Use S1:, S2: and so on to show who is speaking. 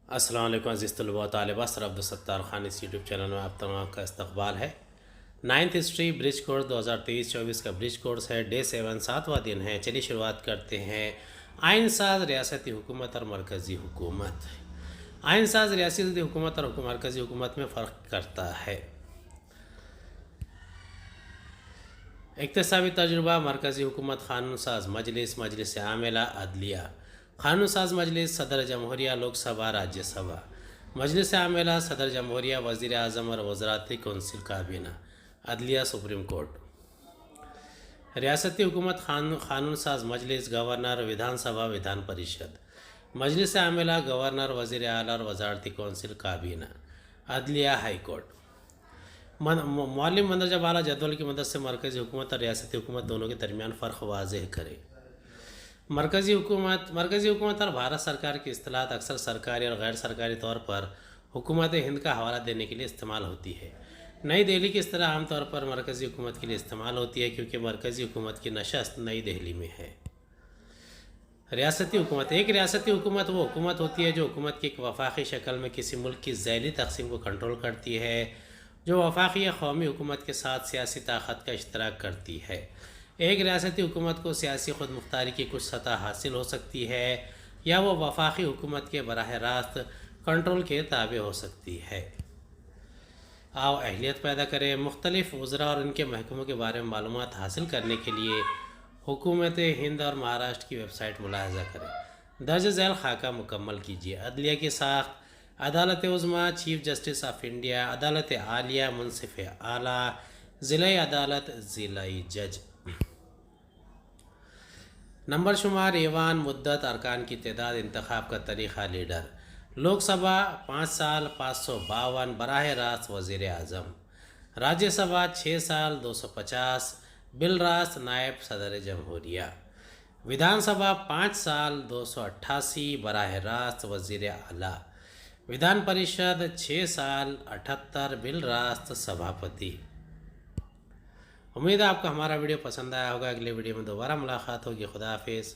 S1: السلام علیکم عزیز طلباء و طالبات، سر عبدالستار خان اس یوٹیوب چینل میں آپ تمام کا استقبال ہے۔ 9th ہسٹری برج کورس 2023-24 کا برج کورس ہے، ڈے 7 7واں دن ہے۔ چلیے شروعات کرتے ہیں۔ آئین ساز ریاستی حکومت اور مرکزی حکومت۔ آئین ساز ریاستی حکومت اور مرکزی حکومت میں فرق کرتا ہے۔ اقتصابی تجربہ: مرکزی حکومت قانون ساز مجلس، مجلس عاملہ، عدلیہ۔ قانون ساز مجلس: صدر جمہوریہ، لوک سبھا، راجیہ سبھا۔ مجلس عاملہ: صدر جمہوریہ، وزیر اعظم اور وزراتی کونسل کابینہ۔ عدلیہ: سپریم کورٹ۔ ریاستی حکومت قانون ساز مجلس، گورنر، ودھان سبھا، ودھان پریشد۔ مجلس عاملہ: گورنر، وزیر اعلیٰ اور وزارتی کونسل کابینہ۔ عدلیہ: ہائی کورٹ۔ معلم مندرجہ بالا جدول کی مدد سے مرکزی حکومت اور ریاستی حکومت دونوں کے درمیان فرق واضح کرے۔ مرکزی حکومت اور بھارت سرکار کی اصطلاحات اکثر سرکاری اور غیر سرکاری طور پر حکومت ہند کا حوالہ دینے کے لیے استعمال ہوتی ہے۔ نئی دہلی کی اصطلاح عام طور پر مرکزی حکومت کے لیے استعمال ہوتی ہے کیونکہ مرکزی حکومت کی نشست نئی دہلی میں ہے۔ ریاستی حکومت: ایک ریاستی حکومت وہ حکومت ہوتی ہے جو حکومت کی ایک وفاقی شکل میں کسی ملک کی ذیلی تقسیم کو کنٹرول کرتی ہے، جو وفاقی یا قومی حکومت کے ساتھ سیاسی طاقت کا اشتراک کرتی ہے۔ ایک ریاستی حکومت کو سیاسی خود مختاری کی کچھ سطح حاصل ہو سکتی ہے یا وہ وفاقی حکومت کے براہ راست کنٹرول کے تابع ہو سکتی ہے۔ آؤ اہلیت پیدا کریں۔ مختلف وزراء اور ان کے محکموں کے بارے میں معلومات حاصل کرنے کے لیے حکومت ہند اور مہاراشٹر کی ویب سائٹ ملاحظہ کریں۔ درج ذیل خاکہ مکمل کیجیے۔ عدلیہ کی ساخت: عدالت عظمیٰ، چیف جسٹس آف انڈیا، عدالت عالیہ، منصف اعلیٰ، ضلعی عدالت، ضلعی جج۔ نمبر شمار: ایوان، مدت، ارکان کی تعداد، انتخاب کا طریقہ، لیڈر۔ لوک سبھا 5 سال 552 براہ راست وزیر اعظم۔ راجیہ سبھا 6 سال 250 بالراست نائب صدر جمہوریہ۔ ودھان سبھا 5 سال 288 براہ راست وزیر اعلیٰ۔ ودھان پریشد 6 سال 78 بالراست سبھاپتی۔ امید ہے آپ کو ہمارا ویڈیو پسند آیا ہوگا۔ اگلے ویڈیو میں دوبارہ ملاقات ہوگی۔ خدا حافظ۔